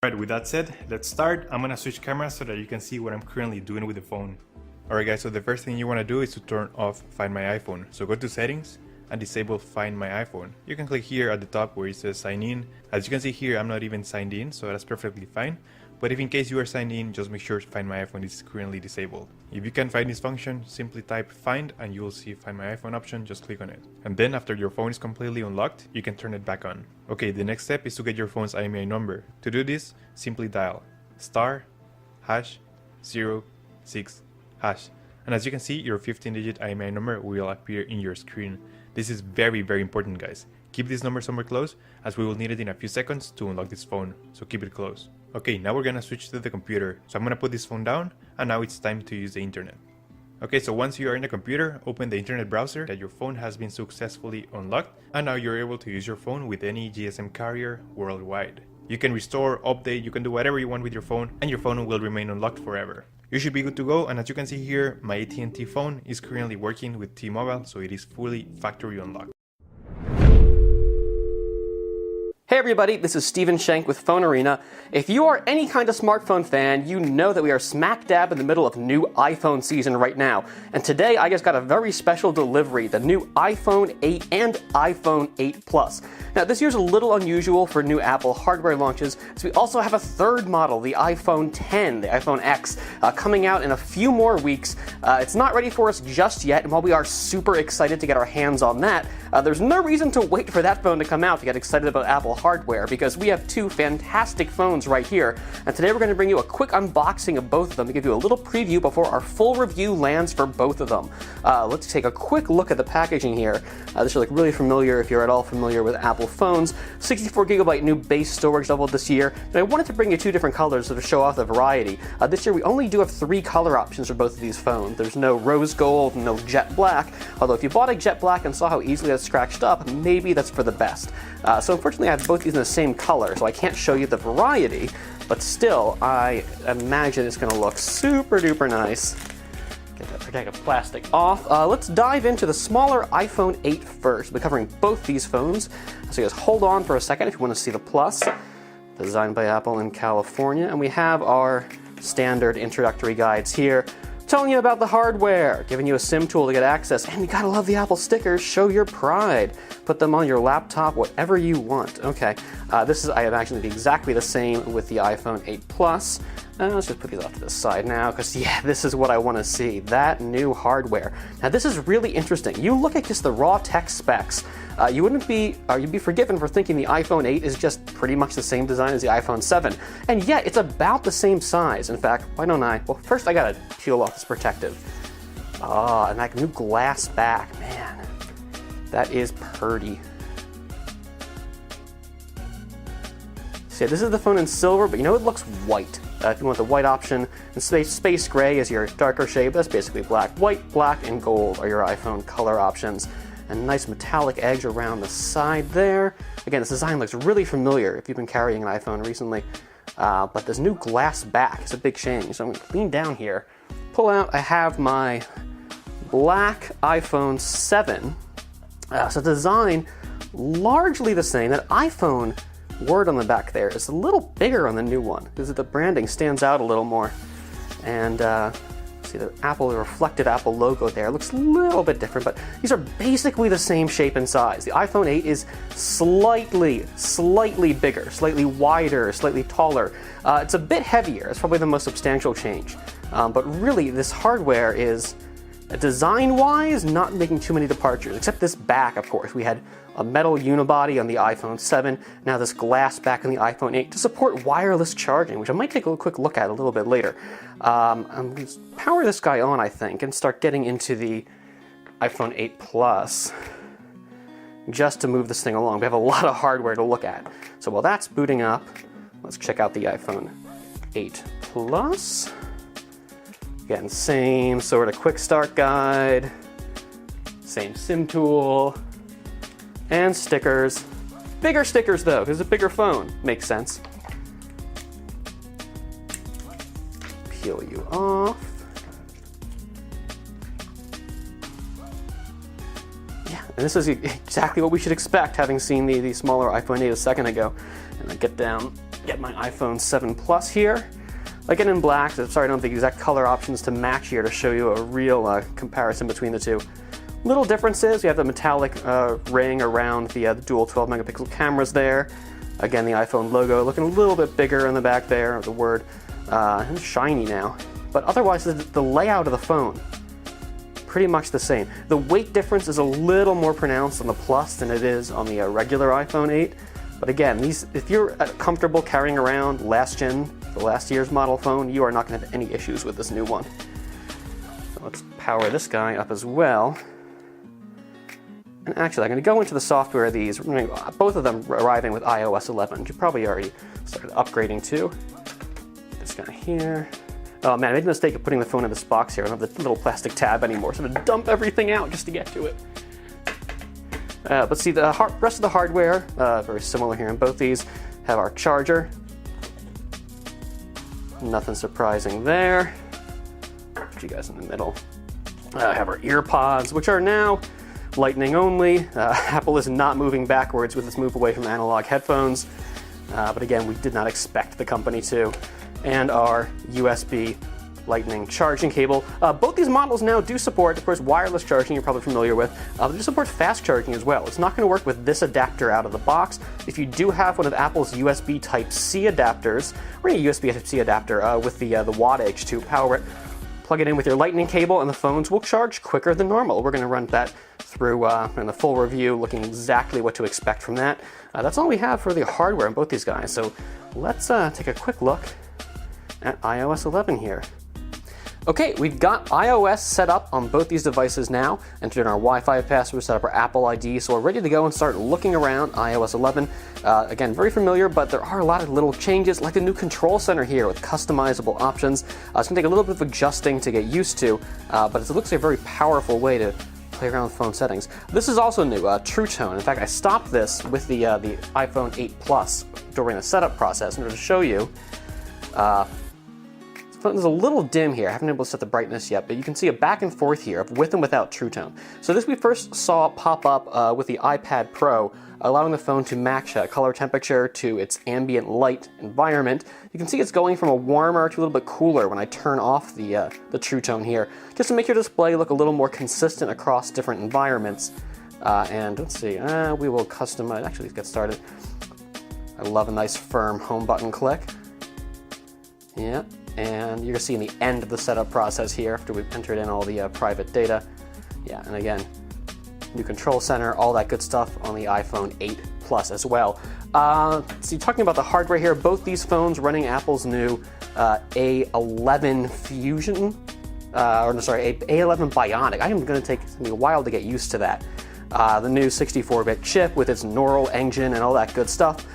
Alright, with that said, let's start. I'm gonna switch cameras so that you can see what I'm currently doing with the phone. Alright guys, so the first thing you want to do is to turn off Find My iPhone. So go to settings and disable Find My iPhone. You can click here at the top where it says sign in. As you can see here, I'm not even signed in, so that's perfectly fine. But if in case you are signed in, just make sure Find My iPhone is currently disabled. If you can't find this function, simply type find and you will see Find My iPhone option, just click on it. And then after your phone is completely unlocked, you can turn it back on. Okay, the next step is to get your phone's IMEI number. To do this, simply dial *#06#. And as you can see, your 15-digit IMEI number will appear in your screen. This is very important guys. Keep this number somewhere close as we will need it in a few seconds to unlock this phone, so keep it close. Okay, now we're gonna switch to the computer. So I'm gonna put this phone down and now it's time to use the internet. Okay, so once you are in the computer, open the internet browser that your phone has been successfully unlocked, and now you're able to use your phone with any GSM carrier worldwide. You can restore, update, you can do whatever you want with your phone, and your phone will remain unlocked forever. You should be good to go, and as you can see here, my AT&T phone is currently working with T-Mobile, so it is fully factory unlocked. Hey everybody, this is Steven Shank with PhoneArena. If you are any kind of smartphone fan, you know that we are smack dab in the middle of new iPhone season right now. And today I just got a very special delivery, the new iPhone 8 and iPhone 8 Plus. Now this year's a little unusual for new Apple hardware launches, so we also have a third model, the iPhone 10, the iPhone X, coming out in a few more weeks. It's not ready for us just yet, and while we are super excited to get our hands on that, there's no reason to wait for that phone to come out to get excited about Apple hardware, because we have two fantastic phones right here, and today we're going to bring you a quick unboxing of both of them to give you a little preview before our full review lands for both of them. Let's take a quick look at the packaging here. This should look really familiar if you're at all familiar with Apple phones. 64GB new base storage level this year, and I wanted to bring you two different colors to show off the variety. This year we only do have 3 color options for both of these phones. There's no rose gold, no jet black, although if you bought a jet black and saw how easily that's scratched up, maybe that's for the best. So unfortunately I have both these in the same color, so I can't show you the variety, but still, I imagine it's going to look super duper nice. Get that protective plastic off. Let's dive into the smaller iPhone 8 first. We'll be covering both these phones, so just hold on for a second if you want to see the Plus, designed by Apple in California, and we have our standard introductory guides here, telling you about the hardware, giving you a SIM tool to get access, and you gotta love the Apple stickers, show your pride. Put them on your laptop, whatever you want. Okay, this is, I imagine, to be exactly the same with the iPhone 8 Plus. Let's just put these off to the side now, because yeah, this is what I want to see, that new hardware. Now this is really interesting. You look at just the raw tech specs, you'd be forgiven for thinking the iPhone 8 is just pretty much the same design as the iPhone 7. And yet, it's about the same size. In fact, why don't I? Well, first I gotta peel off this protective. And that new glass back, man. That is purty. So yeah, this is the phone in silver, but you know it looks white. If you want the white option, and space gray is your darker shade, that's basically black. White, black, and gold are your iPhone color options. And nice metallic edge around the side there. Again, this design looks really familiar if you've been carrying an iPhone recently. But this new glass back is a big change. So I'm going to lean down here, pull out, I have my black iPhone 7. So design, largely the same. That iPhone word on the back there is a little bigger on the new one, because the branding stands out a little more. And see the reflected Apple logo there. It looks a little bit different, but these are basically the same shape and size. The iPhone 8 is slightly bigger, slightly wider, slightly taller. It's a bit heavier. It's probably the most substantial change. But really, this hardware is, design-wise, not making too many departures, except this back, of course. We had a metal unibody on the iPhone 7, now this glass back on the iPhone 8 to support wireless charging, which I might take a quick look at a little bit later. I'm going to power this guy on, I think, and start getting into the iPhone 8 Plus just to move this thing along. We have a lot of hardware to look at. So while that's booting up, let's check out the iPhone 8 Plus. Again, same sort of quick start guide, same SIM tool, and stickers. Bigger stickers though, because it's a bigger phone. Makes sense. Peel you off. Yeah, and this is exactly what we should expect, having seen the smaller iPhone 8 a second ago. And then get down get my iPhone 7 Plus here. Again in black, so sorry I don't have the exact color options to match here to show you a real comparison between the two. Little differences, you have the metallic ring around the dual 12 megapixel cameras there. Again, the iPhone logo looking a little bit bigger in the back there, the word, and shiny now. But otherwise, the layout of the phone, pretty much the same. The weight difference is a little more pronounced on the Plus than it is on the regular iPhone 8. But again, if you're comfortable carrying around the last year's model phone, you are not going to have any issues with this new one. So let's power this guy up as well. And actually, I'm going to go into the software of these, both of them arriving with iOS 11, which you probably already started upgrading to. This guy here. Oh man, I made the mistake of putting the phone in this box here. I don't have the little plastic tab anymore, so I'm going to dump everything out just to get to it. But see, the rest of the hardware, very similar here in both these, have our charger. Nothing surprising there. Put you guys in the middle. Have our ear pods, which are now Lightning only. Apple is not moving backwards with this move away from analog headphones, but again, we did not expect the company to. And our USB Lightning charging cable. Both these models now do support, of course, wireless charging you're probably familiar with. They do support fast charging as well. It's not going to work with this adapter out of the box. If you do have one of Apple's USB Type-C adapters, or a USB Type-C adapter with the wattage to power it, plug it in with your Lightning cable and the phones will charge quicker than normal. We're going to run that through in the full review, looking exactly what to expect from that. That's all we have for the hardware on both these guys. So let's take a quick look at iOS 11 here. Okay, we've got iOS set up on both these devices now, entered in our Wi-Fi password, set up our Apple ID, so we're ready to go and start looking around iOS 11. Again, very familiar, but there are a lot of little changes, like the new control center here with customizable options. It's going to take a little bit of adjusting to get used to, but it looks like a very powerful way to play around with phone settings. This is also new, True Tone. In fact, I stopped this with the iPhone 8 Plus during the setup process in order to show you. There's a little dim here. I haven't been able to set the brightness yet, but you can see a back and forth here of with and without True Tone. So this we first saw pop up with the iPad Pro, allowing the phone to match color temperature to its ambient light environment. You can see it's going from a warmer to a little bit cooler when I turn off the True Tone here, just to make your display look a little more consistent across different environments. And let's see, we will customize, actually let's get started. I love a nice firm home button click. Yeah. And you're going to see in the end of the setup process here after we've entered in all the private data. Yeah, and again, new control center, all that good stuff on the iPhone 8 Plus as well. So talking about the hardware here, both these phones running Apple's new A11 Fusion, A11 Bionic. I am going to take me a while to get used to that. The new 64-bit chip with its neural engine and all that good stuff.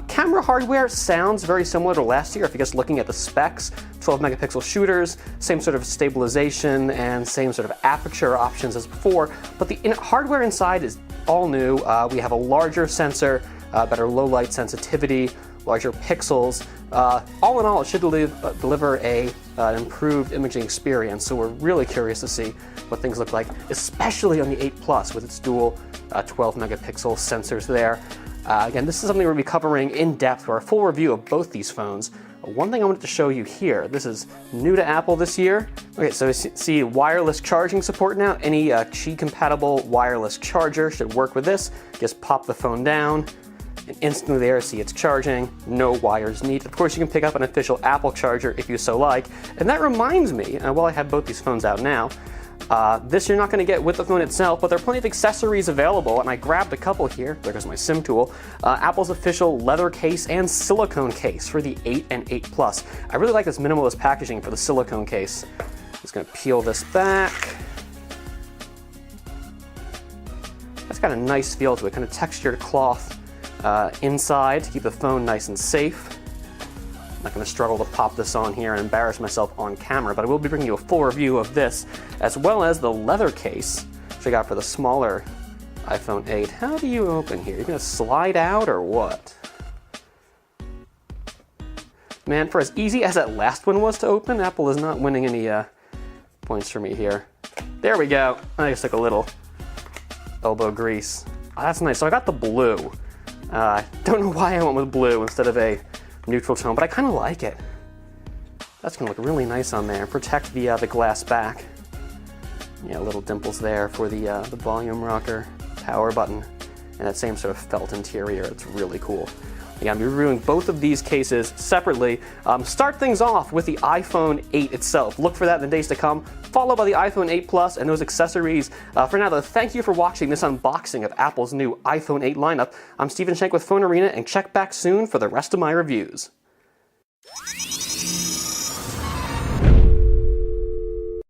Camera hardware sounds very similar to last year if you're just looking at the specs. 12 megapixel shooters, same sort of stabilization and same sort of aperture options as before, but the hardware inside is all new. We have a larger sensor, better low light sensitivity, larger pixels. All in all, it should deliver an improved imaging experience, so we're really curious to see what things look like, especially on the 8 Plus with its dual 12 megapixel sensors there. Again, this is something we're going to be covering in depth for our full review of both these phones. One thing I wanted to show you here, this is new to Apple this year. Okay, so you see wireless charging support now. Any Qi compatible wireless charger should work with this. Just pop the phone down and instantly there, see it's charging, no wires needed. Of course, you can pick up an official Apple charger if you so like. And that reminds me, while I have both these phones out now, this you're not going to get with the phone itself, but there are plenty of accessories available, and I grabbed a couple here. There goes my SIM tool. Apple's official leather case and silicone case for the 8 and 8 Plus. I really like this minimalist packaging for the silicone case. Just going to peel this back. That's got a nice feel to it, kind of textured cloth inside to keep the phone nice and safe. I'm not going to struggle to pop this on here and embarrass myself on camera, but I will be bringing you a full review of this, as well as the leather case, which I got for the smaller iPhone 8. How do you open here? You're going to slide out or what? Man, for as easy as that last one was to open, Apple is not winning any points for me here. There we go. I just took a little elbow grease. Oh, that's nice. So I got the blue. Don't know why I went with blue instead of a neutral tone, but I kind of like it. That's gonna look really nice on there. Protect the glass back. Yeah, little dimples there for the volume rocker, power button, and that same sort of felt interior. It's really cool. Again, I'm reviewing both of these cases separately. Start things off with the iPhone 8 itself. Look for that in the days to come, followed by the iPhone 8 Plus and those accessories. For now, though, thank you for watching this unboxing of Apple's new iPhone 8 lineup. I'm Steven Shank with PhoneArena, and check back soon for the rest of my reviews.